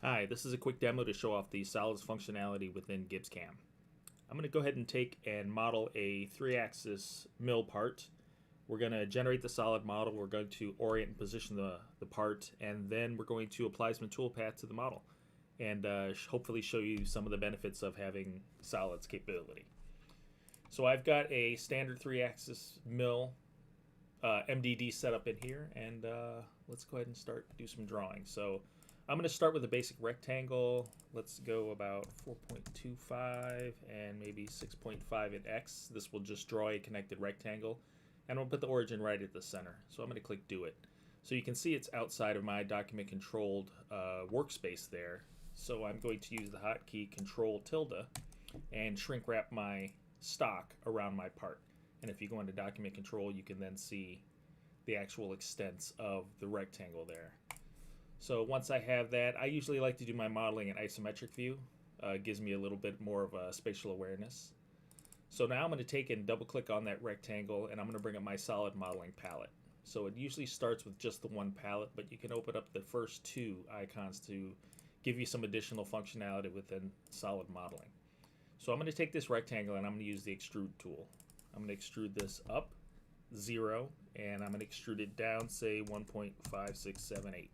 Hi, this is a quick demo to show off the solids functionality within GibbsCAM. I'm going to go ahead and take and model a 3-axis mill part. We're going to generate the solid model, we're going to orient and position the part, and then we're going to apply some toolpath to the model and hopefully show you some of the benefits of having solids capability. So I've got a standard 3-axis mill MDD set up in here, and let's go ahead and do some drawing. So I'm going to start with a basic rectangle. Let's go about 4.25 and maybe 6.5 in X. This will just draw a connected rectangle, and we'll put the origin right at the center. So I'm going to click Do It. So you can see it's outside of my document controlled workspace there. So I'm going to use the hotkey Control tilde and shrink wrap my stock around my part. And if you go into document control, you can then see the actual extents of the rectangle there. So once I have that, I usually like to do my modeling in isometric view. It gives me a little bit more of a spatial awareness. So now I'm going to take and double click on that rectangle, and I'm going to bring up my solid modeling palette. So it usually starts with just the one palette, but you can open up the first two icons to give you some additional functionality within solid modeling. So I'm going to take this rectangle and I'm going to use the extrude tool. I'm going to extrude this up 0, and I'm going to extrude it down, say 1.5678.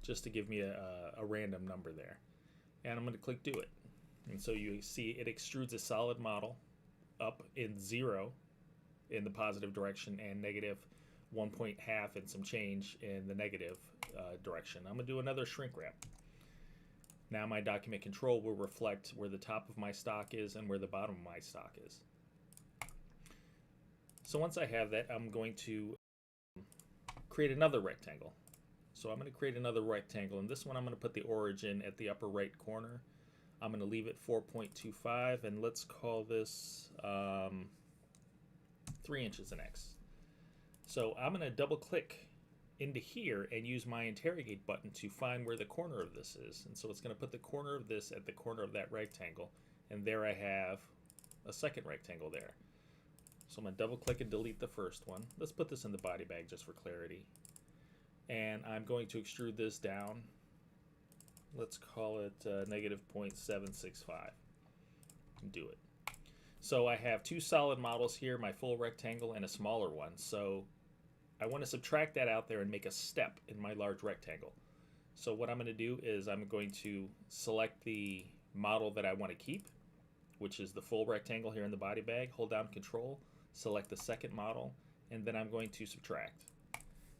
just to give me a random number there. And I'm going to click Do It. And so you see it extrudes a solid model up in 0 in the positive direction and negative 1.5 and some change in the negative direction. I'm going to do another shrink wrap. Now my document control will reflect where the top of my stock is and where the bottom of my stock is. So once I have that, I'm going to create another rectangle. So I'm going to create another rectangle, and this one I'm going to put the origin at the upper right corner. I'm going to leave it 4.25, and let's call this 3 inches in X. So I'm going to double click into here and use my interrogate button to find where the corner of this is. And so it's going to put the corner of this at the corner of that rectangle, and there I have a second rectangle there. So I'm going to double click and delete the first one. Let's put this in the body bag just for clarity. And I'm going to extrude this down. Let's call it negative 0.765. Do it. So I have two solid models here, my full rectangle and a smaller one. So I want to subtract that out there and make a step in my large rectangle. So what I'm going to do is I'm going to select the model that I want to keep, which is the full rectangle here in the body bag. Hold down Control, select the second model, and then I'm going to subtract.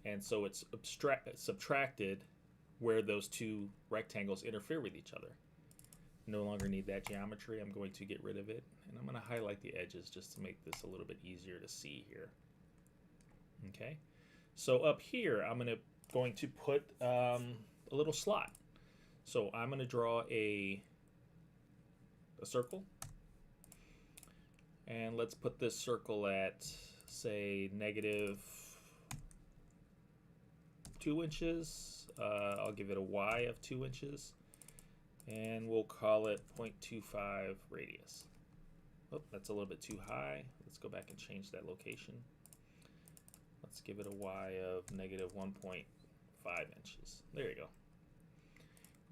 And so it's subtracted where those two rectangles interfere with each other. No longer need that geometry. I'm going to get rid of it, and I'm going to highlight the edges just to make this a little bit easier to see here. Okay, so up here I'm going to put a little slot. So I'm going to draw a circle, and let's put this circle at, say, negative 2 inches. I'll give it a Y of 2 inches, and we'll call it 0.25 radius. Oh, that's a little bit too high. Let's go back and change that location. Let's give it a Y of negative 1.5 inches. There you go.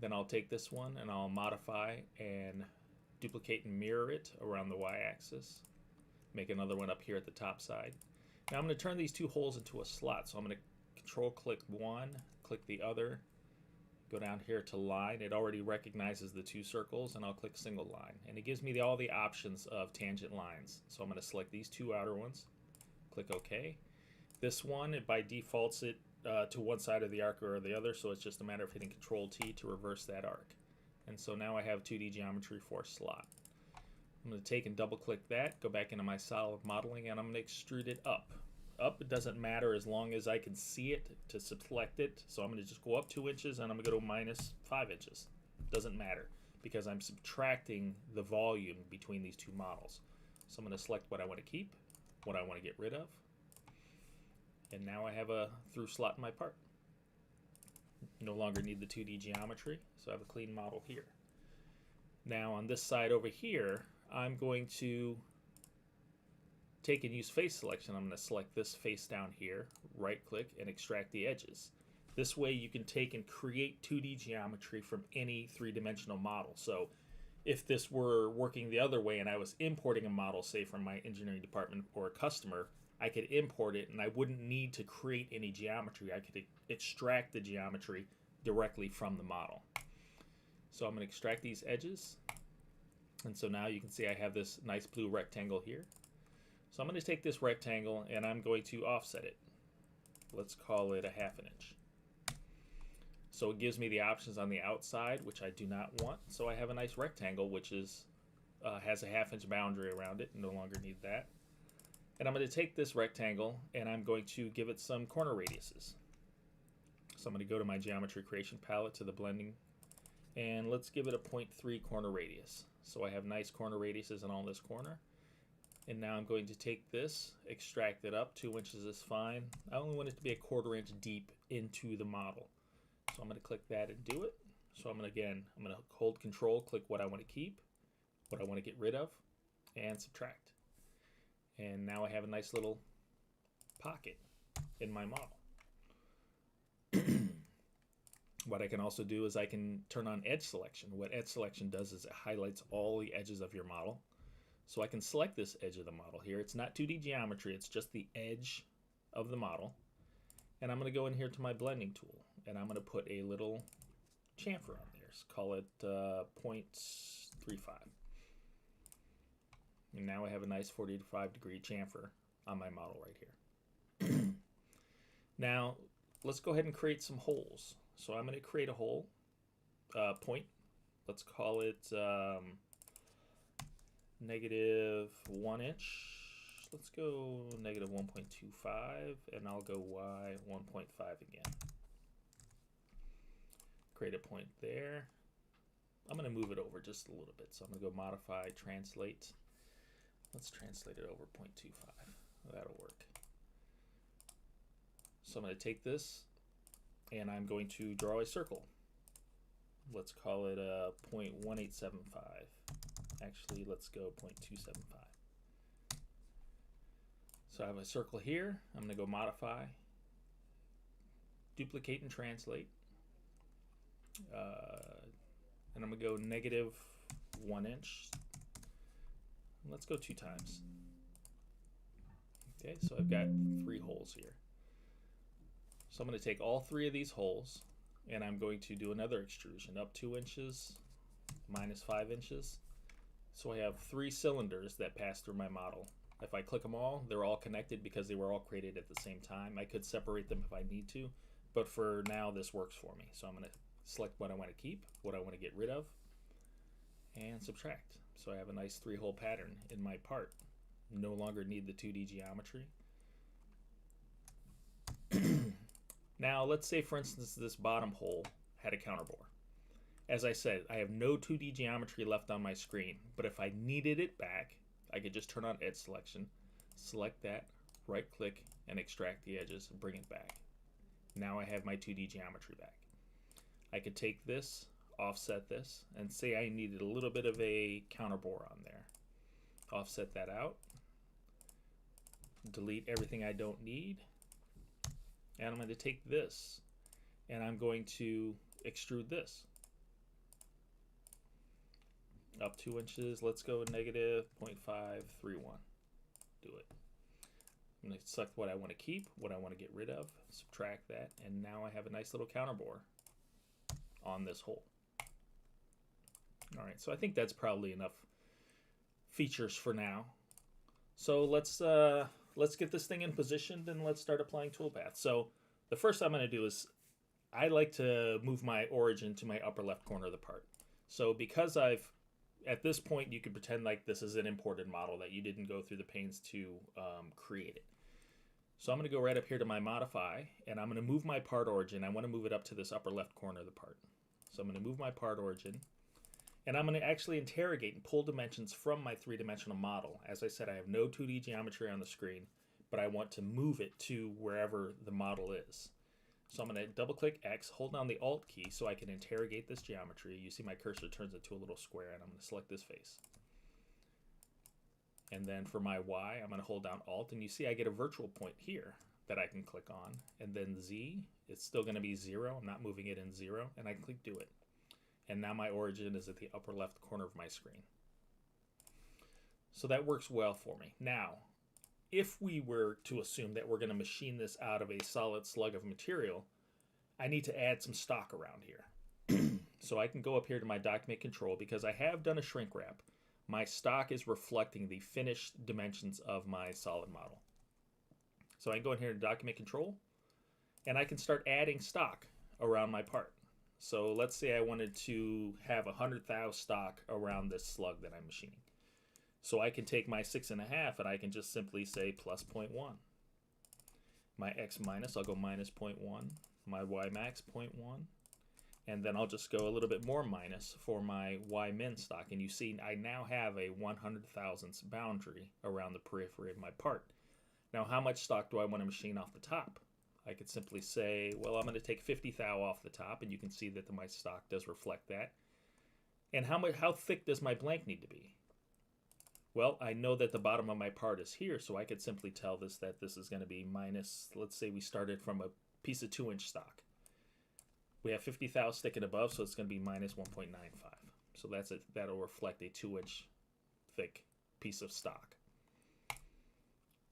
Then I'll take this one and I'll modify and duplicate and mirror it around the Y-axis. Make another one up here at the top side. Now I'm going to turn these two holes into a slot. So I'm going to Control click one, click the other, go down here to line. It already recognizes the two circles, and I'll click single line. And it gives me all the options of tangent lines. So I'm going to select these two outer ones, click OK. This one, it by defaults it to one side of the arc or the other, so it's just a matter of hitting Control T to reverse that arc. And so now I have 2D geometry for a slot. I'm going to take and double click that, go back into my solid modeling, and I'm going to extrude it up. Up, it doesn't matter as long as I can see it to select it. So I'm going to just go up 2 inches, and I'm going to go minus 5 inches. Doesn't matter because I'm subtracting the volume between these two models. So I'm going to select what I want to keep, what I want to get rid of, and now I have a through slot in my part. No longer need the 2D geometry, so I have a clean model here. Now on this side over here, I'm going to take and use face selection. I'm going to select this face down here, right click, and extract the edges. This way you can take and create 2D geometry from any three-dimensional model. So if this were working the other way and I was importing a model, say from my engineering department or a customer, I could import it and I wouldn't need to create any geometry. I could extract the geometry directly from the model. So I'm going to extract these edges. And so now you can see I have this nice blue rectangle here. So I'm going to take this rectangle and I'm going to offset it. Let's call it a 1/2 inch. So it gives me the options on the outside, which I do not want. So I have a nice rectangle, which is has a 1/2 inch boundary around it. No longer need that. And I'm going to take this rectangle and I'm going to give it some corner radiuses. So I'm going to go to my geometry creation palette to the blending, and let's give it a 0.3 corner radius. So I have nice corner radiuses in all this corner. And now I'm going to take this, extract it up. 2 inches is fine. I only want it to be a 1/4 inch deep into the model. So I'm going to click that and do it. So I'm going to hold Control, click what I want to keep, what I want to get rid of, and subtract. And now I have a nice little pocket in my model. What I can also do is I can turn on edge selection. What edge selection does is it highlights all the edges of your model. So I can select this edge of the model here. It's not 2D geometry, it's just the edge of the model. And I'm going to go in here to my blending tool, and I'm going to put a little chamfer on there. Let's call it 0.35. And now I have a nice 45-degree chamfer on my model right here. Now, let's go ahead and create some holes. So I'm going to create a hole, point. Let's call it -1 inch. Let's go -1.25, and I'll go Y 1.5 again. Create a point there. I'm going to move it over just a little bit. So I'm going to go modify, translate. Let's translate it over 0.25. That'll work. So I'm going to take this and I'm going to draw a circle. Let's call it a 0.1875. Actually, let's go 0.275. So I have a circle here. I'm going to go modify, duplicate and translate. And I'm going to go -1 inch. Let's go 2 times. Okay, so I've got 3 holes here. So I'm going to take all 3 of these holes and I'm going to do another extrusion up 2 inches, -5 inches. So I have 3 cylinders that pass through my model. If I click them all, they're all connected because they were all created at the same time. I could separate them if I need to, but for now this works for me. So I'm going to select what I want to keep, what I want to get rid of, and subtract. So I have a nice 3-hole pattern in my part. No longer need the 2D geometry. Now let's say, for instance, this bottom hole had a counterbore. As I said, I have no 2D geometry left on my screen, but if I needed it back, I could just turn on edge selection, select that, right click, and extract the edges and bring it back. Now I have my 2D geometry back. I could take this, offset this, and say I needed a little bit of a counterbore on there. Offset that out, delete everything I don't need, and I'm going to take this and I'm going to extrude this up 2 inches. Let's go -0.531. Do it. I'm going to select what I want to keep, what I want to get rid of, subtract that, and now I have a nice little counterbore on this hole. All right, so I think that's probably enough features for now. So let's get this thing in position and let's start applying toolpaths. So the first I'm going to do is I like to move my origin to my upper left corner of the part. So because at this point you could pretend like this is an imported model that you didn't go through the pains to create it. So I'm going to go right up here to my modify, and I'm going to move my part origin. I want to move it up to this upper left corner of the part. So I'm going to move my part origin, and I'm going to actually interrogate and pull dimensions from my 3-dimensional model. As I said, I have no 2D geometry on the screen, but I want to move it to wherever the model is. So I'm going to double click X, hold down the Alt key so I can interrogate this geometry. You see my cursor turns into a little square, and I'm going to select this face. And then for my Y, I'm going to hold down Alt, and you see I get a virtual point here that I can click on, and then Z, it's still going to be 0. I'm not moving it in 0, and I click do it. And now my origin is at the upper left corner of my screen. So that works well for me. Now, if we were to assume that we're going to machine this out of a solid slug of material, I need to add some stock around here. So I can go up here to my document control, because I have done a shrink wrap. My stock is reflecting the finished dimensions of my solid model. So I can go in here to document control, and I can start adding stock around my part. So let's say I wanted to have 100 thou stock around this slug that I'm machining. So I can take my 6.5 and I can just simply say plus 0.1. My x minus, I'll go minus 0.1. My y max, 0.1. And then I'll just go a little bit more minus for my y min stock. And you see I now have a 100 thousandths boundary around the periphery of my part. Now, how much stock do I want to machine off the top? I could simply say, well, I'm going to take 50 thou off the top, and you can see that my stock does reflect that. And how thick does my blank need to be? Well, I know that the bottom of my part is here, so I could simply tell this that this is going to be minus, let's say we started from a piece of 2-inch stock. We have 50 thou sticking above, so it's going to be minus 1.95. So that's it. That'll reflect a 2-inch thick piece of stock.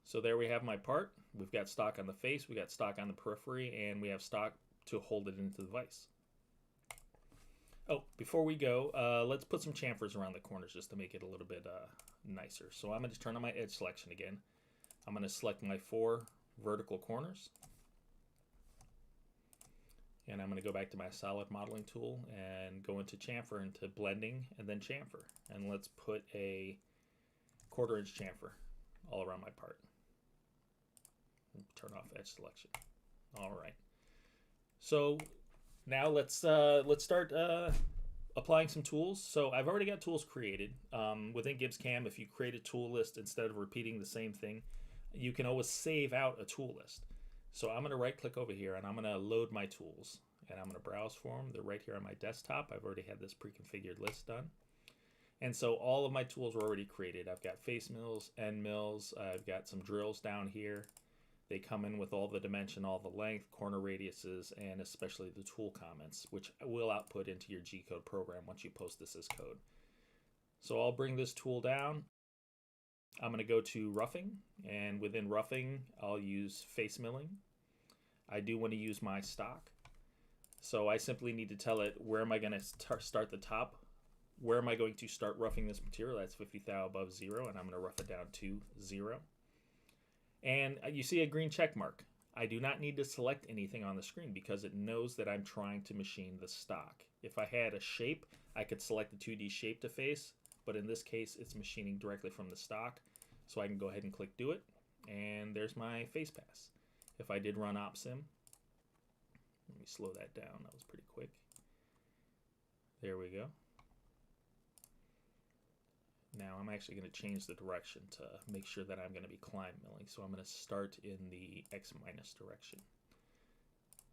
So there we have my part. We've got stock on the face, we got stock on the periphery, and we have stock to hold it into the vise. Oh, before we go, let's put some chamfers around the corners just to make it a little bit nicer. So I'm going to turn on my edge selection again. I'm going to select my 4 vertical corners. And I'm going to go back to my solid modeling tool and go into chamfer, into blending, and then chamfer. And let's put a 1/4 inch chamfer all around my part. Turn off edge selection. All right. So now let's start applying some tools. So I've already got tools created. Within GibbsCAM, if you create a tool list instead of repeating the same thing, you can always save out a tool list. So I'm going to right click over here and I'm going to load my tools. And I'm going to browse for them. They're right here on my desktop. I've already had this pre-configured list done. And so all of my tools are already created. I've got face mills, end mills. I've got some drills down here. They come in with all the dimension, all the length, corner radiuses, and especially the tool comments, which will output into your G-code program once you post this as code. So I'll bring this tool down. I'm going to go to roughing, and within roughing, I'll use face milling. I do want to use my stock. So I simply need to tell it where am I going to start the top. Where am I going to start roughing this material? That's 50 thou above 0, and I'm going to rough it down to 0. And you see a green check mark. I do not need to select anything on the screen because it knows that I'm trying to machine the stock. If I had a shape, I could select the 2D shape to face, but in this case, it's machining directly from the stock. So I can go ahead and click do it, and there's my face pass. If I did run OpSim, let me slow that down. That was pretty quick. There we go. Now I'm actually going to change the direction to make sure that I'm going to be climb milling. So I'm going to start in the X minus direction.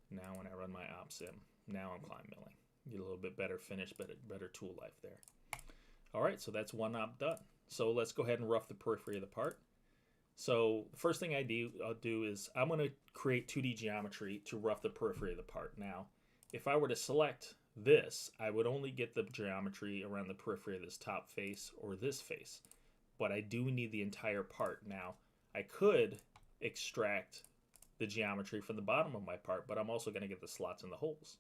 Now when I run my OpSim, now I'm climb milling. Get a little bit better finish, better tool life there. All right, so that's one op done. So let's go ahead and rough the periphery of the part. So the first thing I'll do is I'm going to create 2D geometry to rough the periphery of the part. Now, if I were to select this, I would only get the geometry around the periphery of this top face or this face, but I do need the entire part. Now, I could extract the geometry from the bottom of my part, but I'm also going to get the slots and the holes.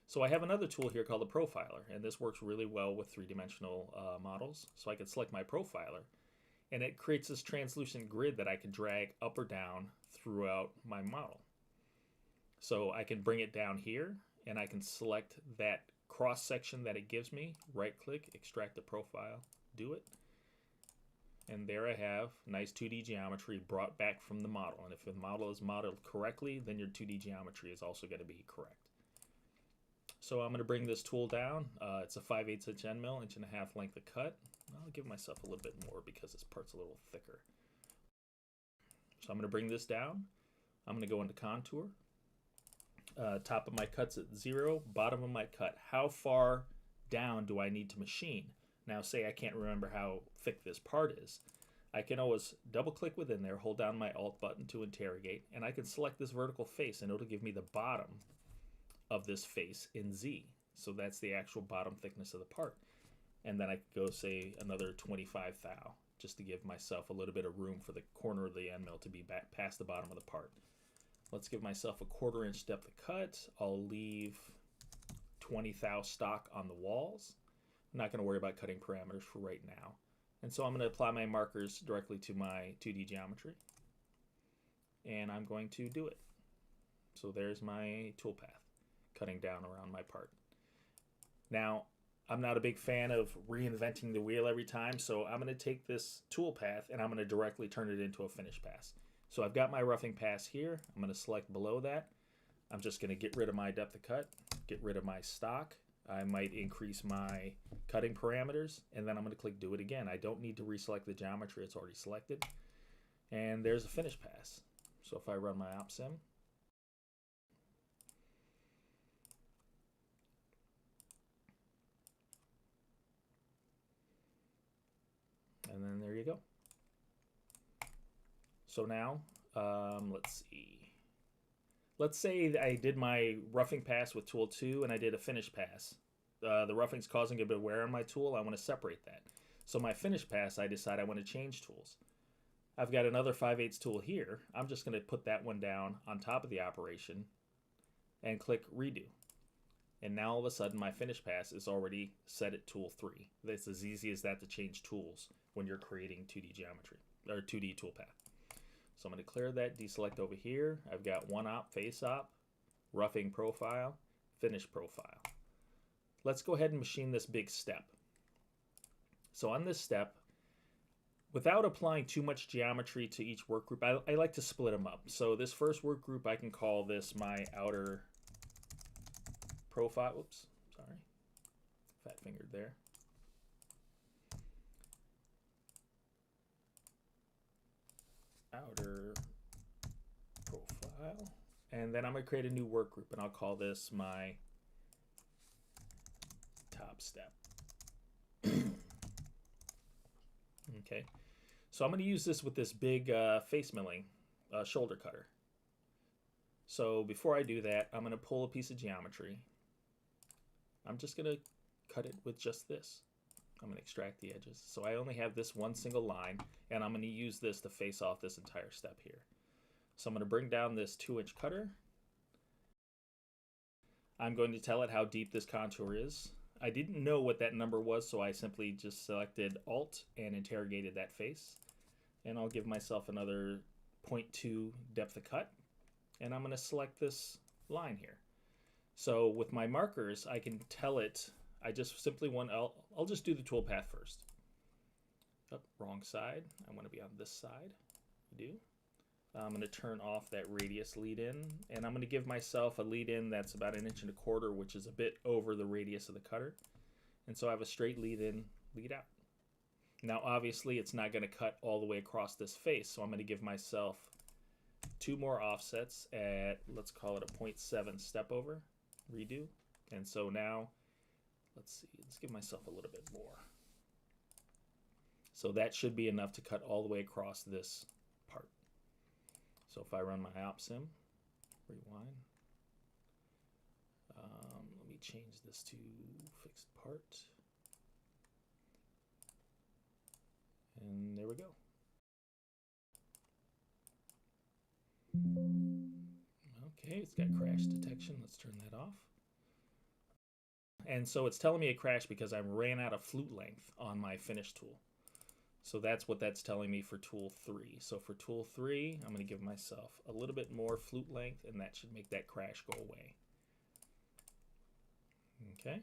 So I have another tool here called the profiler, and this works really well with three-dimensional models. So I can select my profiler, and it creates this translucent grid that I can drag up or down throughout my model. So I can bring it down here, and I can select that cross section that it gives me, right click, extract the profile, do it. And there I have nice 2D geometry brought back from the model. And if the model is modeled correctly, then your 2D geometry is also going to be correct. So I'm going to bring this tool down. It's a 5/8 inch end mill, 1.5 inch length of cut. I'll give myself a little bit more because this part's a little thicker. So I'm going to bring this down. I'm going to go into contour. Top of my cut's at 0, bottom of my cut. How far down do I need to machine? Now say I can't remember how thick this part is. I can always double click within there, hold down my Alt button to interrogate, and I can select this vertical face and it'll give me the bottom of this face in Z. So that's the actual bottom thickness of the part. And then I could go say another 25 thou, just to give myself a little bit of room for the corner of the end mill to be back past the bottom of the part. Let's give myself a 1/4 inch depth of cut. I'll leave 20 thou stock on the walls. I'm not going to worry about cutting parameters for right now. And so I'm going to apply my markers directly to my 2D geometry. And I'm going to do it. So there's my toolpath, cutting down around my part. Now, I'm not a big fan of reinventing the wheel every time, so I'm going to take this toolpath and I'm going to directly turn it into a finish pass. So I've got my roughing pass here. I'm going to select below that. I'm just going to get rid of my depth of cut, get rid of my stock. I might increase my cutting parameters, and then I'm going to click do it again. I don't need to reselect the geometry, it's already selected. And there's a finish pass. So if I run my op sim, and then there you go. So now, let's see. Let's say I did my roughing pass with tool 2 and I did a finish pass. The roughing's causing a bit of wear on my tool. I want to separate that. So my finish pass, I decide I want to change tools. I've got another 5/8 tool here. I'm just going to put that one down on top of the operation and click redo. And now all of a sudden my finish pass is already set at tool 3. It's as easy as that to change tools when you're creating 2D geometry or 2D toolpath. So I'm going to clear that, deselect over here. I've got one op, face op, roughing profile, finish profile. Let's go ahead and machine this big step. So on this step, without applying too much geometry to each work group, I like to split them up. So this first work group, I can call this my outer profile. Oops, sorry, fat fingered there. Outer profile, and then I'm going to create a new work group, and I'll call this my top step. Okay, so I'm going to use this with this big face milling shoulder cutter. So before I do that, I'm going to pull a piece of geometry. I'm just going to cut it with just this. I'm going to extract the edges. So I only have this one single line, and I'm going to use this to face off this entire step here. So I'm going to bring down this 2-inch cutter. I'm going to tell it how deep this contour is. I didn't know what that number was, so I simply just selected Alt and interrogated that face. And I'll give myself another 0.2 depth of cut. And I'm going to select this line here. So with my markers, I can tell it, I just simply want, I'll just do the toolpath first. Oh, wrong side. I want to be on this side. Do. I'm going to turn off that radius lead in, and I'm going to give myself a lead in that's about 1 1/4 inches, which is a bit over the radius of the cutter. And so I have a straight lead in, lead out. Now obviously it's not going to cut all the way across this face, so I'm going to give myself 2 more offsets at, let's call it a 0.7 step over, redo. And so now, let's see, let's give myself a little bit more. So that should be enough to cut all the way across this part. So if I run my op sim, rewind, let me change this to fixed part. And there we go. Okay, it's got crash detection. Let's turn that off. And so it's telling me it crashed because I ran out of flute length on my finish tool. So that's what that's telling me for tool 3. So for tool 3, I'm going to give myself a little bit more flute length, and that should make that crash go away. Okay.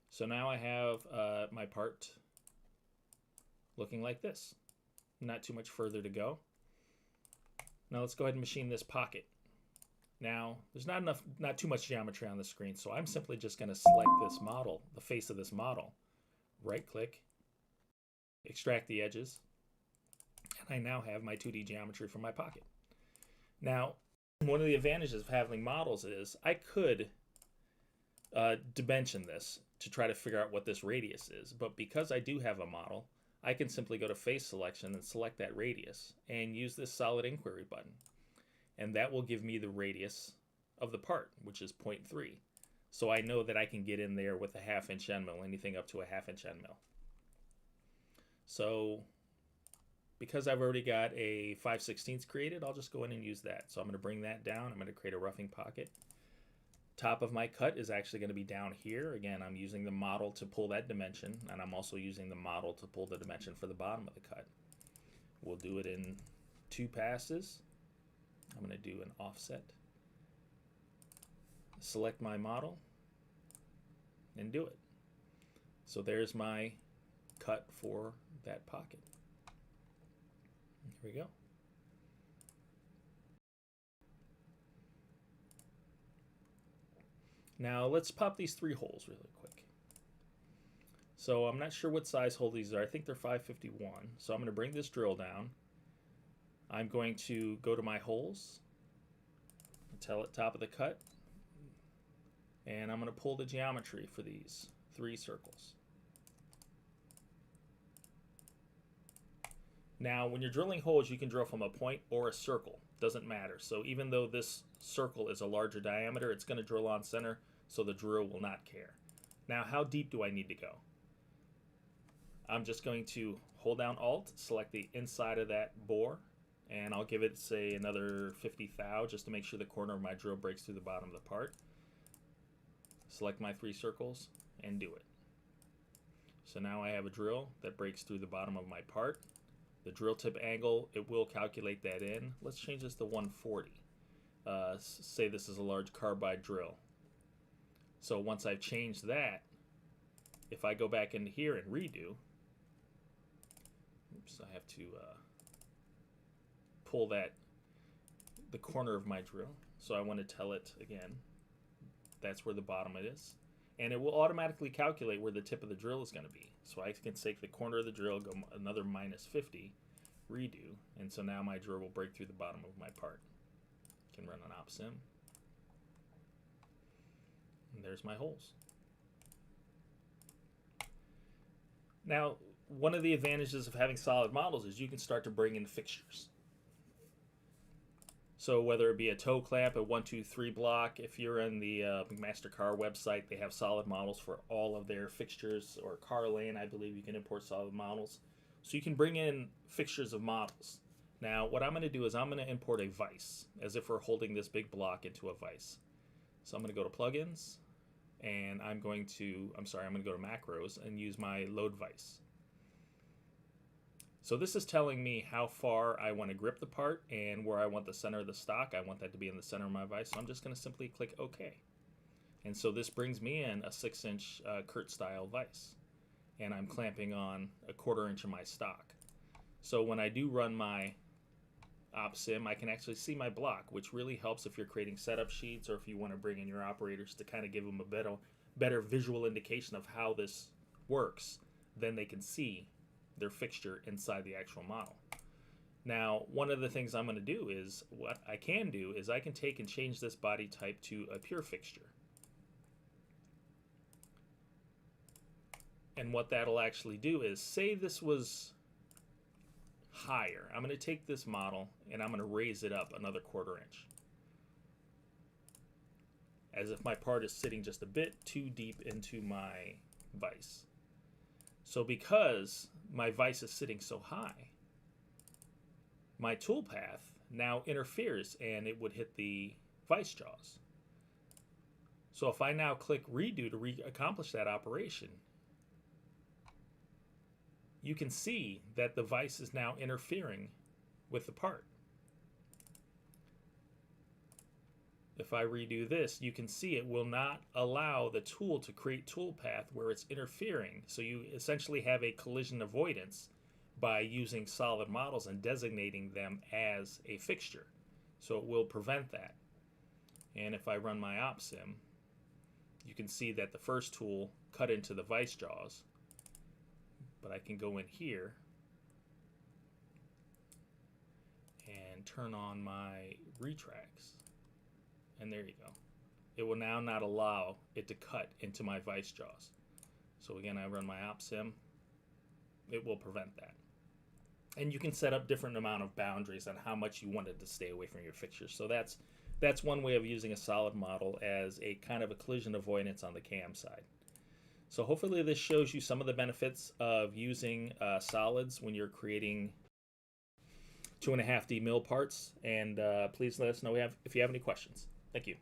So now I have my part looking like this. Not too much further to go. Now let's go ahead and machine this pocket. Now, there's not too much geometry on the screen, so I'm simply just going to select this model, the face of this model, right-click, extract the edges, and I now have my 2D geometry for my pocket. Now, one of the advantages of having models is I could dimension this to try to figure out what this radius is, but because I do have a model, I can simply go to face selection and select that radius and use this solid inquiry button. And that will give me the radius of the part, which is 0.3. So I know that I can get in there with a 1/2 inch end mill, anything up to a 1/2 inch end mill. So because I've already got a 5/16 created, I'll just go in and use that. So I'm going to bring that down. I'm going to create a roughing pocket. Top of my cut is actually going to be down here. Again, I'm using the model to pull that dimension, and I'm also using the model to pull the dimension for the bottom of the cut. We'll do it in 2 passes. I'm going to do an offset. Select my model and do it. So there's my cut for that pocket. Here we go. Now let's pop these 3 holes really quick. So I'm not sure what size hole these are. I think they're 551. So I'm going to bring this drill down. I'm going to go to my holes, tell it top of the cut, and I'm going to pull the geometry for these 3 circles. Now, when you're drilling holes, you can drill from a point or a circle. Doesn't matter. So even though this circle is a larger diameter, it's going to drill on center, so the drill will not care. Now, how deep do I need to go? I'm just going to hold down Alt, select the inside of that bore, and I'll give it, say, another 50 thou just to make sure the corner of my drill breaks through the bottom of the part. Select my 3 circles and do it. So now I have a drill that breaks through the bottom of my part. The drill tip angle, it will calculate that in. Let's change this to 140. Say this is a large carbide drill. So once I've changed that, if I go back into here and redo, oops, I have to pull the corner of my drill. So I want to tell it again, that's where the bottom it is. And it will automatically calculate where the tip of the drill is going to be. So I can take the corner of the drill, go another -50, redo, and so now my drill will break through the bottom of my part. Can run an op sim. And there's my holes. Now, one of the advantages of having solid models is you can start to bring in fixtures. So whether it be a toe clamp, a 1, 2, 3 block, if you're in the MasterCar website, they have solid models for all of their fixtures, or car lane, I believe you can import solid models. So you can bring in fixtures of models. Now what I'm going to do is I'm going to import a vise, as if we're holding this big block into a vise. So I'm going to go to plugins, and I'm going to go to macros and use my load vise. So this is telling me how far I want to grip the part and where I want the center of the stock. I want that to be in the center of my vise, so I'm just going to simply click OK. And so this brings me in a 6-inch Kurt style vise, and I'm clamping on a 1/4 inch of my stock. So when I do run my op sim, I can actually see my block, which really helps if you're creating setup sheets or if you want to bring in your operators to kind of give them a better visual indication of how this works. Then they can see their fixture inside the actual model. Now, one of the things I'm going to do is, what I can do is I can take and change this body type to a pure fixture. And what that'll actually do is, say this was higher. I'm going to take this model and I'm going to raise it up another 1/4 inch, as if my part is sitting just a bit too deep into my vise. So because my vise is sitting so high, my tool path now interferes and it would hit the vise jaws. So if I now click redo to accomplish that operation, you can see that the vise is now interfering with the part. If I redo this, you can see it will not allow the tool to create tool path where it's interfering. So you essentially have a collision avoidance by using solid models and designating them as a fixture. So it will prevent that. And if I run my op sim, you can see that the first tool cut into the vise jaws. But I can go in here and turn on my retracts. And there you go. It will now not allow it to cut into my vise jaws. So again, I run my op sim, it will prevent that. And you can set up different amount of boundaries on how much you wanted to stay away from your fixtures. So that's one way of using a solid model as a kind of a collision avoidance on the cam side. So hopefully this shows you some of the benefits of using solids when you're creating 2.5D mill parts. And please let us know if you have any questions. Thank you.